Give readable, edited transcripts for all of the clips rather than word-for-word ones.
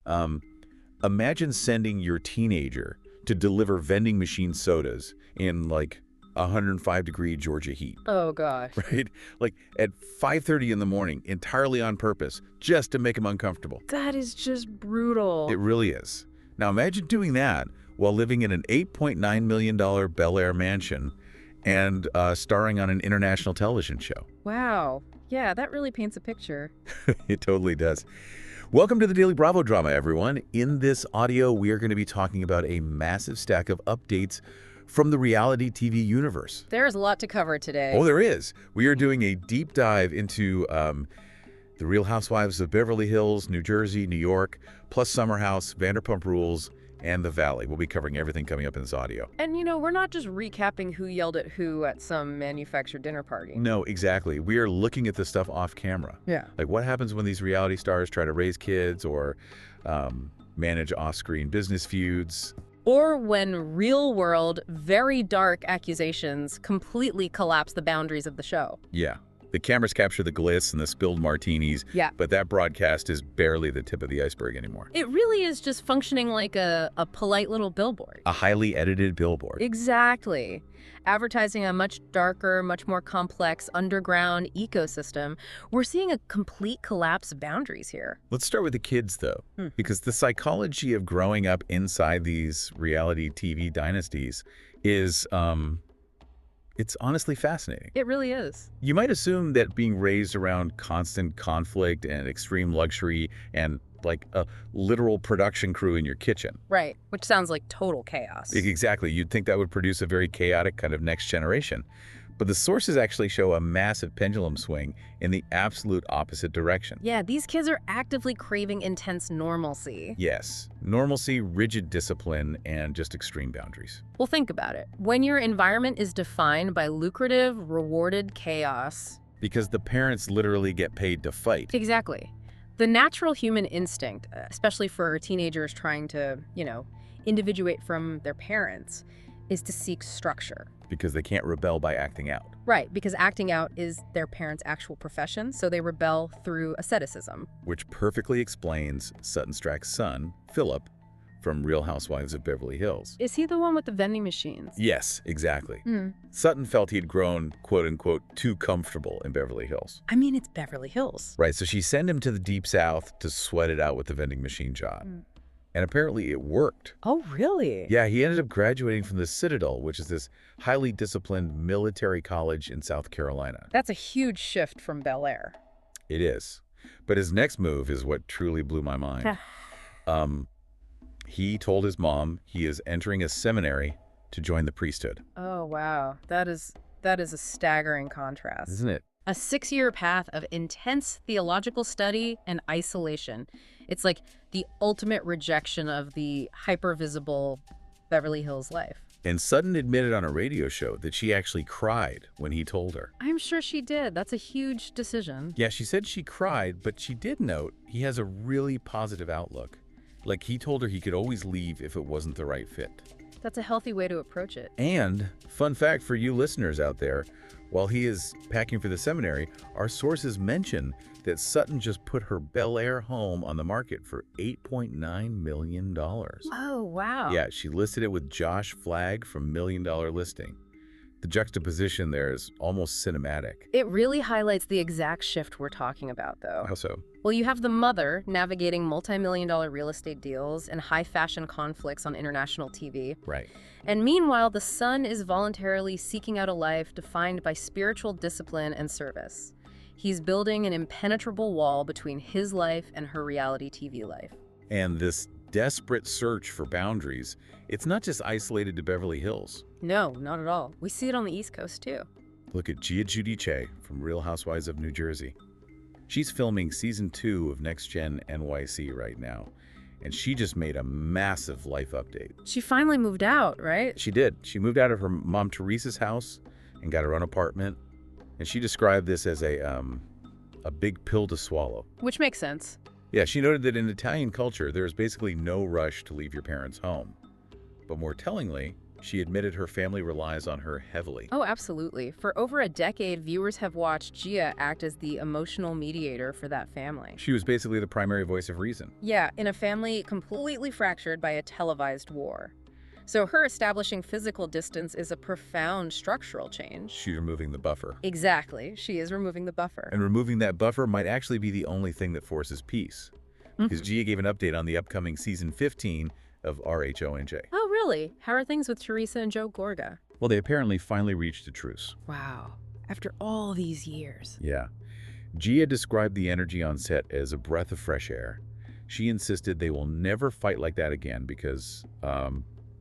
Um, Imagine sending your teenager to deliver vending machine sodas in, like, 105-degree Georgia heat. Oh, gosh. Right? Like, at 5:30 in the morning, entirely on purpose, just to make them uncomfortable. That is just brutal. It really is. Now, imagine doing that while living in an $8.9 million Bel Air mansion and starring on an international television show. Wow. Yeah, that really paints a picture. It totally does. Welcome to the Daily Bravo Drama, everyone. In this audio, we are going to be talking about a massive stack of updates from the reality TV universe. There's a lot to cover today. Oh, there is. We are doing a deep dive into the Real Housewives of Beverly Hills, New Jersey, New York, plus Summer House, Vanderpump Rules, and The Valley. We'll be covering everything coming up in this audio. And, you know, we're not just recapping who yelled at who at some manufactured dinner party. No, exactly. We are looking at this stuff off camera. Yeah. Like, what happens when these reality stars try to raise kids or manage off-screen business feuds? Or when real-world, very dark accusations completely collapse the boundaries of the show. Yeah. The cameras capture the glitz and the spilled martinis, Yeah. but that broadcast is barely the tip of the iceberg anymore. It really is just functioning like a polite little billboard. A highly edited billboard. Exactly. Advertising a much darker, much more complex underground ecosystem, we're seeing a complete collapse of boundaries here. Let's start with the kids, though, because the psychology of growing up inside these reality TV dynasties is, it's honestly fascinating. It really is. You might assume that being raised around constant conflict and extreme luxury and like a literal production crew in your kitchen. Right, which sounds like total chaos. Exactly. You'd think that would produce a very chaotic kind of next generation. But the sources actually show a massive pendulum swing in the absolute opposite direction. Yeah, these kids are actively craving intense normalcy. Yes. Normalcy, rigid discipline, and just extreme boundaries. Well, think about it. When your environment is defined by lucrative, rewarded chaos. Because the parents literally get paid to fight. Exactly. The natural human instinct, especially for teenagers trying to, individuate from their parents, is to seek structure. Because they can't rebel by acting out. Right, because acting out is their parents' actual profession, so they rebel through asceticism. Which perfectly explains Sutton Stracke's son, Philip, from Real Housewives of Beverly Hills. Is he the one with the vending machines? Yes, exactly. Sutton felt he'd grown, quote-unquote, too comfortable in Beverly Hills. I mean, it's Beverly Hills. Right, so she sent him to the Deep South to sweat it out with the vending machine job. And apparently it worked. Oh, really? Yeah, he ended up graduating from the Citadel, which is this highly disciplined military college in South Carolina. That's a huge shift from Bel Air. It is. But his next move is what truly blew my mind. He told his mom he is entering a seminary to join the priesthood. Oh, wow. That is a staggering contrast. Isn't it? A 6-year path of intense theological study and isolation. It's like the ultimate rejection of the hyper-visible Beverly Hills life. And Sutton admitted on a radio show that she actually cried when he told her. I'm sure she did. That's a huge decision. Yeah, she said she cried, but she did note he has a really positive outlook. Like, he told her he could always leave if it wasn't the right fit. That's a healthy way to approach it. And, fun fact for you listeners out there, while he is packing for the seminary, our sources mention that Sutton just put her Bel Air home on the market for $8.9 million. Oh, wow. Yeah, she listed it with Josh Flagg from Million Dollar Listing. The juxtaposition there is almost cinematic. It really highlights the exact shift we're talking about, though. How so? Well, you have the mother navigating multi-million-dollar real estate deals and high-fashion conflicts on international TV. Right. And meanwhile, the son is voluntarily seeking out a life defined by spiritual discipline and service. He's building an impenetrable wall between his life and her reality TV life. And this desperate search for boundaries, it's not just isolated to Beverly Hills. No, not at all. We see it on the East Coast, too. Look at Gia Giudice from Real Housewives of New Jersey. She's filming Season 2 of Next Gen NYC right now, and she just made a massive life update. She finally moved out, right? She did. She moved out of her mom Teresa's house and got her own apartment, and she described this as a big pill to swallow. Which makes sense. Yeah, she noted that in Italian culture, there is basically no rush to leave your parents' home. But more tellingly, She admitted her family relies on her heavily. Oh, absolutely. For over a decade, viewers have watched Gia act as the emotional mediator for that family. She was basically the primary voice of reason. Yeah, in a family completely fractured by a televised war. So her establishing physical distance is a profound structural change. She's removing the buffer. Exactly. She is removing the buffer. And removing that buffer might actually be the only thing that forces peace. Because Gia gave an update on the upcoming season 15 of RHONJ. Oh, really? How are things with Teresa and Joe Gorga? Well, they apparently finally reached a truce. Wow. After all these years. Yeah. Gia described the energy on set as a breath of fresh air. She insisted they will never fight like that again because,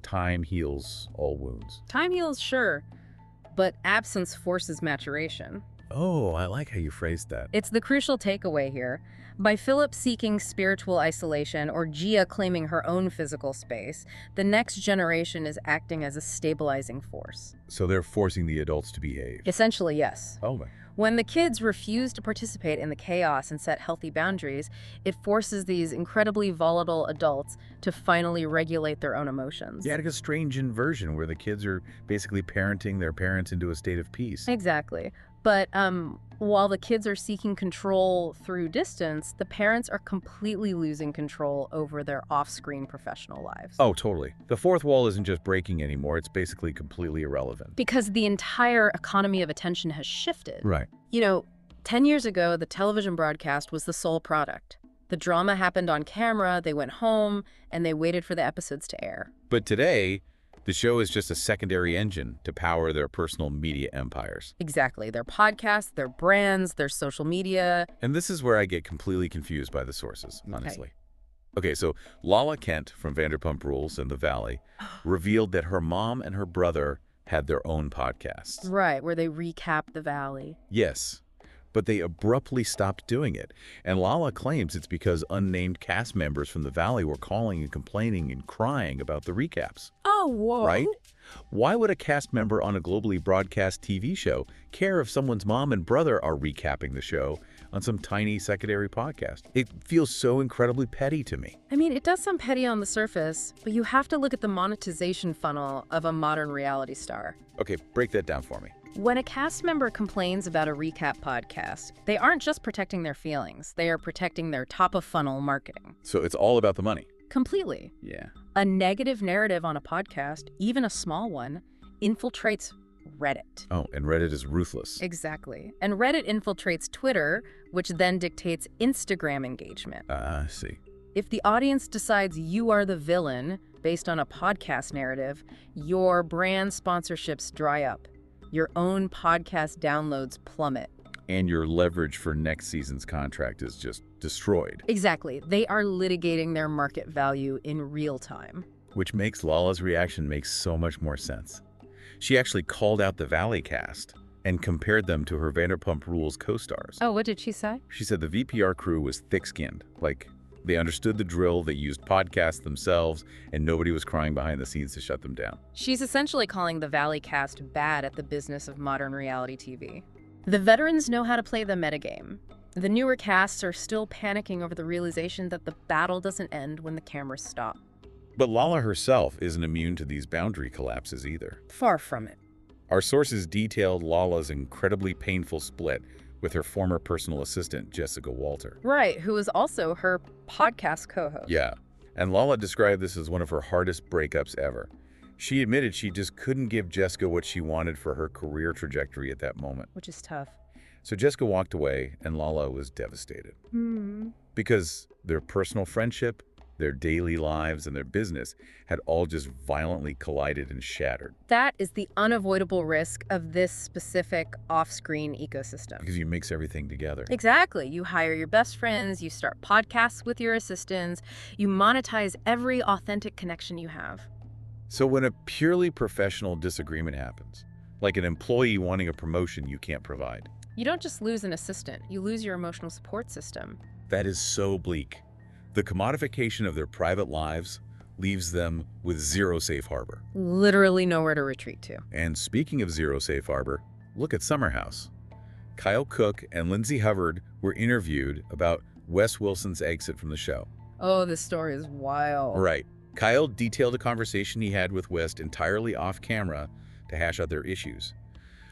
time heals all wounds. Time heals, sure, but absence forces maturation. Oh, I like how you phrased that. It's the crucial takeaway here. By Philip seeking spiritual isolation or Gia claiming her own physical space, the next generation is acting as a stabilizing force. So they're forcing the adults to behave. Essentially, yes. Oh, my. When the kids refuse to participate in the chaos and set healthy boundaries, it forces these incredibly volatile adults to finally regulate their own emotions. Yeah, like a strange inversion where the kids are basically parenting their parents into a state of peace. Exactly. But while the kids are seeking control through distance, the parents are completely losing control over their off-screen professional lives. Oh, totally. The fourth wall isn't just breaking anymore, it's basically completely irrelevant. Because the entire economy of attention has shifted. Right. 10 years ago, the television broadcast was the sole product. The drama happened on camera, they went home, and they waited for the episodes to air. But today, the show is just a secondary engine to power their personal media empires. Exactly. Their podcasts, their brands, their social media. And this is where I get completely confused by the sources, honestly. Okay, so Lala Kent from Vanderpump Rules and The Valley revealed that her mom and her brother had their own podcasts. Right, where they recap The Valley. Yes, but they abruptly stopped doing it. And Lala claims it's because unnamed cast members from The Valley were calling and complaining and crying about the recaps. Oh, whoa. Right? Why would a cast member on a globally broadcast TV show care if someone's mom and brother are recapping the show on some tiny secondary podcast? It feels so incredibly petty to me. I mean, it does sound petty on the surface, but you have to look at the monetization funnel of a modern reality star. Okay, break that down for me. When a cast member complains about a recap podcast, they aren't just protecting their feelings, they are protecting their top-of-funnel marketing. So it's all about the money. Completely. Yeah. A negative narrative on a podcast, even a small one, infiltrates Reddit. Oh, and Reddit is ruthless. Exactly. And Reddit infiltrates Twitter, which then dictates Instagram engagement. I see. If the audience decides you are the villain based on a podcast narrative, your brand sponsorships dry up. Your own podcast downloads plummet. And your leverage for next season's contract is just destroyed. Exactly. They are litigating their market value in real time. Which makes Lala's reaction make so much more sense. She actually called out the Valley cast and compared them to her Vanderpump Rules co-stars. Oh, what did she say? She said the VPR crew was thick-skinned. Like, they understood the drill, they used podcasts themselves, and nobody was crying behind the scenes to shut them down. She's essentially calling the Valley cast bad at the business of modern reality TV. The veterans know how to play the metagame. The newer casts are still panicking over the realization that the battle doesn't end when the cameras stop. But Lala herself isn't immune to these boundary collapses either. Far from it. Our sources detailed Lala's incredibly painful split with her former personal assistant, Jessica Walter. Right, who is also her podcast co-host. Yeah, and Lala described this as one of her hardest breakups ever. She admitted she just couldn't give Jessica what she wanted for her career trajectory at that moment. Which is tough. So Jessica walked away, and Lala was devastated. Because their personal friendship, their daily lives, and their business had all just violently collided and shattered. That is the unavoidable risk of this specific off-screen ecosystem. Because you mix everything together. Exactly. You hire your best friends, you start podcasts with your assistants, you monetize every authentic connection you have. So when a purely professional disagreement happens, like an employee wanting a promotion you can't provide, You don't just lose an assistant, you lose your emotional support system. that is so bleak. The commodification of their private lives leaves them with zero safe harbor. Literally nowhere to retreat to. And speaking of zero safe harbor, look at Summer House. Kyle Cook and Lindsay Hubbard were interviewed about Wes Wilson's exit from the show. Oh, this story is wild. Right. Kyle detailed a conversation he had with West entirely off camera to hash out their issues.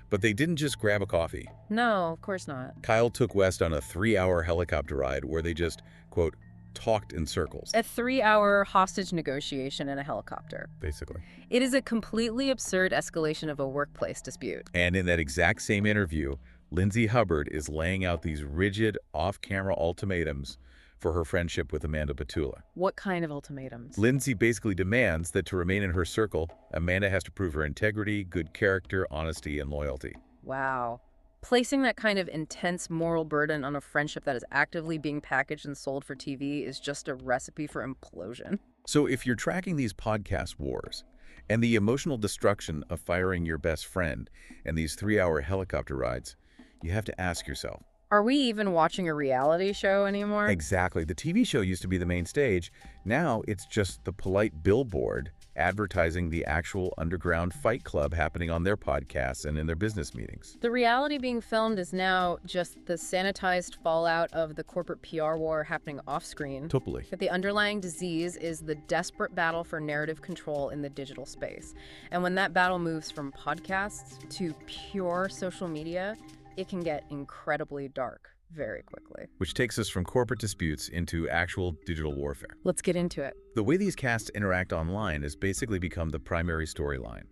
But they didn't just grab a coffee. No, of course not. Kyle took West on a 3-hour helicopter ride where they just, quote, talked in circles. A 3-hour hostage negotiation in a helicopter. Basically. It is a completely absurd escalation of a workplace dispute. And in that exact same interview, Lindsay Hubbard is laying out these rigid, off-camera ultimatums for her friendship with Amanda Petula. What kind of ultimatums? Lindsay basically demands that to remain in her circle, Amanda has to prove her integrity, good character, honesty, and loyalty. Wow. Placing that kind of intense moral burden on a friendship that is actively being packaged and sold for TV is just a recipe for implosion. So if you're tracking these podcast wars and the emotional destruction of firing your best friend and these 3-hour helicopter rides, you have to ask yourself, Are we even watching a reality show anymore? exactly. The TV show used to be the main stage. Now it's just the polite billboard advertising the actual underground fight club happening on their podcasts and in their business meetings. The reality being filmed is now just the sanitized fallout of the corporate PR war happening off-screen. Totally. But the underlying disease is the desperate battle for narrative control in the digital space. And when that battle moves from podcasts to pure social media, it can get incredibly dark very quickly. Which takes us from corporate disputes into actual digital warfare. Let's get into it. The way these casts interact online has basically become the primary storyline.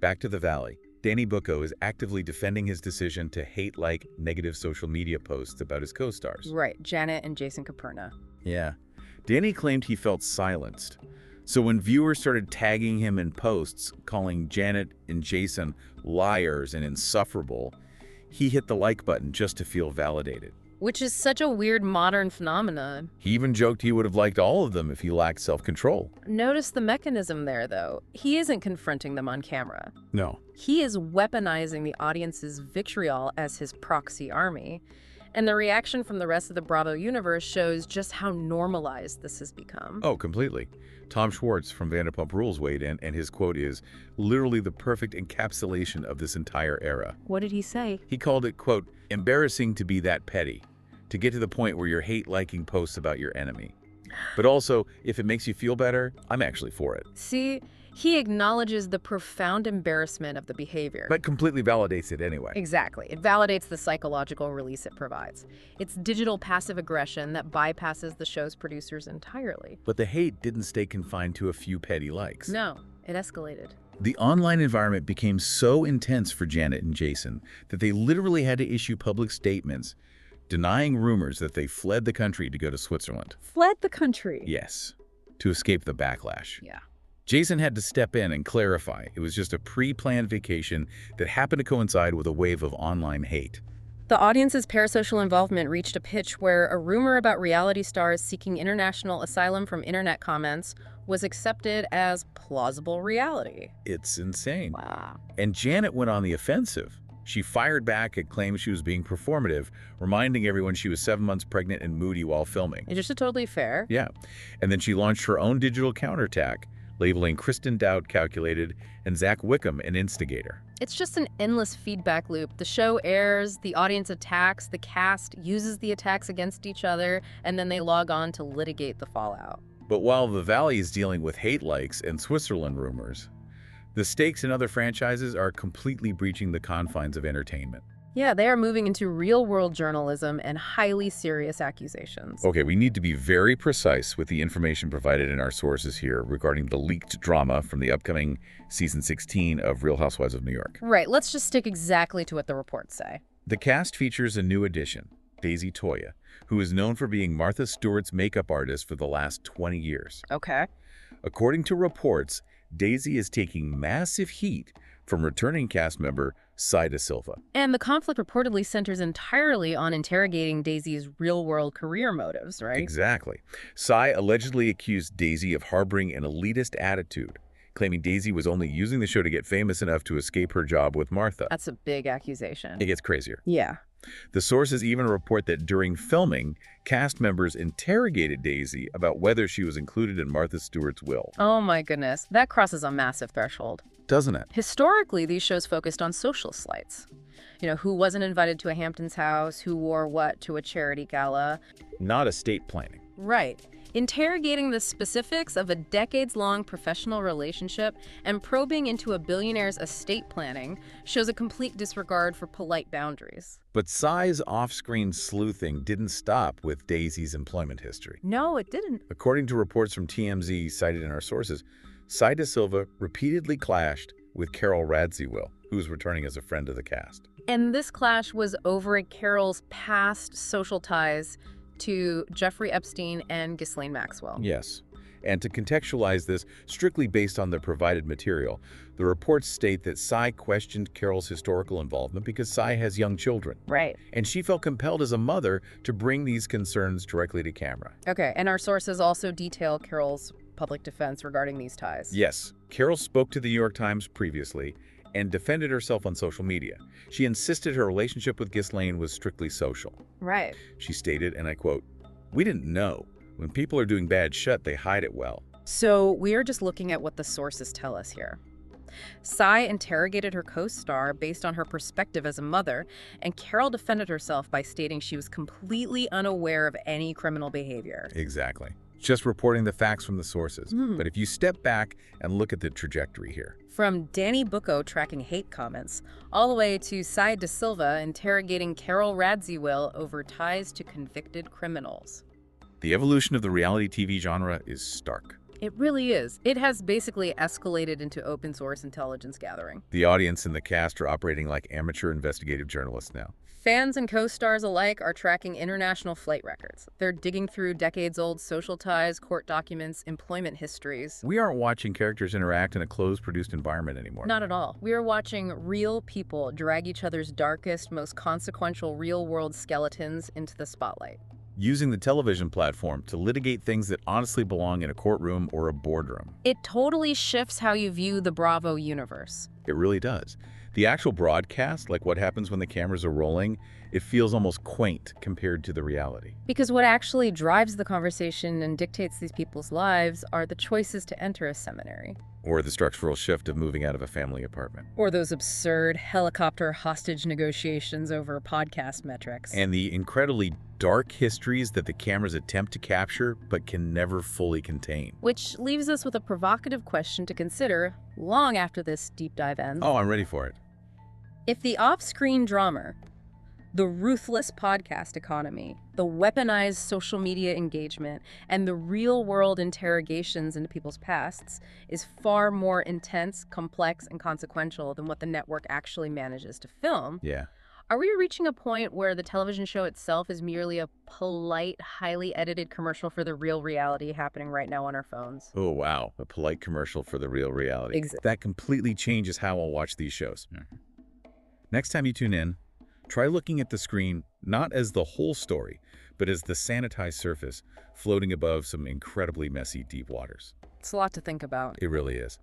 Back to the Valley, Danny Bucco is actively defending his decision to hate-like negative social media posts about his co-stars. Right, Janet and Jason Caperna. Yeah. Danny claimed he felt silenced. So when viewers started tagging him in posts, calling Janet and Jason liars and insufferable, he hit the like button just to feel validated. Which is such a weird modern phenomenon. He even joked he would have liked all of them if he lacked self-control. Notice the mechanism there, though. He isn't confronting them on camera. No. He is weaponizing the audience's vitriol as his proxy army. And the reaction from the rest of the Bravo universe shows just how normalized this has become. Oh, completely. Tom Schwartz from Vanderpump Rules weighed in, and his quote is literally the perfect encapsulation of this entire era. What did he say? He called it, quote, embarrassing to be that petty, to get to the point where you're hate-liking posts about your enemy. But also, if it makes you feel better, I'm actually for it. See, he acknowledges the profound embarrassment of the behavior. But completely validates it anyway. Exactly. It validates the psychological release it provides. It's digital passive aggression that bypasses the show's producers entirely. But the hate didn't stay confined to a few petty likes. No, it escalated. The online environment became so intense for Janet and Jason that they literally had to issue public statements denying rumors that they fled the country to go to Switzerland. Fled the country? Yes, to escape the backlash. Yeah. Jason had to step in and clarify it was just a pre-planned vacation that happened to coincide with a wave of online hate. The audience's parasocial involvement reached a pitch where a rumor about reality stars seeking international asylum from internet comments was accepted as plausible reality. It's insane. Wow. And Janet went on the offensive. She fired back at claims she was being performative, reminding everyone she was 7 months pregnant and moody while filming. It's just totally fair. Yeah. And then she launched her own digital counterattack, labeling Kristen Dowd calculated and Zach Wickham an instigator. It's just an endless feedback loop. The show airs, the audience attacks, the cast uses the attacks against each other, and then they log on to litigate the fallout. But while the Valley is dealing with hate likes and Switzerland rumors, the stakes in other franchises are completely breaching the confines of entertainment. Yeah, they are moving into real-world journalism and highly serious accusations. Okay, we need to be very precise with the information provided in our sources here regarding the leaked drama from the upcoming season 16 of Real Housewives of New York. Right, let's just stick exactly to what the reports say. The cast features a new addition, Daisy Toya, who is known for being Martha Stewart's makeup artist for the last 20 years. Okay. According to reports, Daisy is taking massive heat from returning cast member Saida Silva. And the conflict reportedly centers entirely on interrogating Daisy's real-world career motives, right? Exactly. Sai allegedly accused Daisy of harboring an elitist attitude, claiming Daisy was only using the show to get famous enough to escape her job with Martha. That's a big accusation. It gets crazier. Yeah. The sources even report that during filming, cast members interrogated Daisy about whether she was included in Martha Stewart's will. Oh my goodness, that crosses a massive threshold. Doesn't it? Historically, these shows focused on social slights. You know, who wasn't invited to a Hamptons house, who wore what to a charity gala. Not estate planning. Right. Interrogating the specifics of a decades-long professional relationship and probing into a billionaire's estate planning shows a complete disregard for polite boundaries. But Cy's off-screen sleuthing didn't stop with Daisy's employment history. No, it didn't. According to reports from TMZ cited in our sources, Cy Da Silva repeatedly clashed with Carol Radziwill, who was returning as a friend of the cast. And this clash was over Carol's past social ties to Jeffrey Epstein and Ghislaine Maxwell. Yes. And to contextualize this, strictly based on the provided material, the reports state that Cy questioned Carol's historical involvement because Cy has young children. Right. And she felt compelled as a mother to bring these concerns directly to camera. Okay, and our sources also detail Carol's public defense regarding these ties. Yes, Carol spoke to the New York Times previously and defended herself on social media. She insisted her relationship with Ghislaine was strictly social. Right. She stated, and I quote, "We didn't know. When people are doing bad shit, they hide it well." So we are just looking at what the sources tell us here. Cy interrogated her co-star based on her perspective as a mother, and Carol defended herself by stating she was completely unaware of any criminal behavior. Exactly. Just reporting the facts from the sources. But if you step back and look at the trajectory here. From Danny Bucco tracking hate comments, all the way to Cy Da Silva interrogating Carol Radziwill over ties to convicted criminals. The evolution of the reality TV genre is stark. It really is. It has basically escalated into open source intelligence gathering. The audience and the cast are operating like amateur investigative journalists now. Fans and co-stars alike are tracking international flight records. They're digging through decades-old social ties, court documents, employment histories. We aren't watching characters interact in a closed, produced environment anymore. Not at all. We are watching real people drag each other's darkest, most consequential real-world skeletons into the spotlight. Using the television platform to litigate things that honestly belong in a courtroom or a boardroom. It totally shifts how you view the Bravo universe. It really does. The actual broadcast, like what happens when the cameras are rolling, it feels almost quaint compared to the reality. Because what actually drives the conversation and dictates these people's lives are the choices to enter a seminary. Or the structural shift of moving out of a family apartment. Or those absurd helicopter hostage negotiations over podcast metrics. And the incredibly dark histories that the cameras attempt to capture but can never fully contain. Which leaves us with a provocative question to consider long after this deep dive ends. Oh, I'm ready for it. If the off-screen drama, the ruthless podcast economy, the weaponized social media engagement, and the real-world interrogations into people's pasts is far more intense, complex, and consequential than what the network actually manages to film, Yeah. are we reaching a point where the television show itself is merely a polite, highly edited commercial for the real reality happening right now on our phones? Oh, wow. A polite commercial for the real reality. Exactly. That completely changes how I'll watch these shows. Next time you tune in, try looking at the screen not as the whole story, but as the sanitized surface floating above some incredibly messy deep waters. It's a lot to think about. It really is.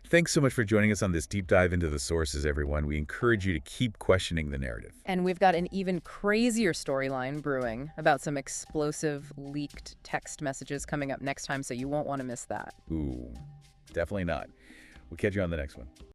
Thanks so much for joining us on this deep dive into the sources, everyone. We encourage you to keep questioning the narrative. And we've got an even crazier storyline brewing about some explosive leaked text messages coming up next time, so you won't want to miss that. Ooh, definitely not. We'll catch you on the next one.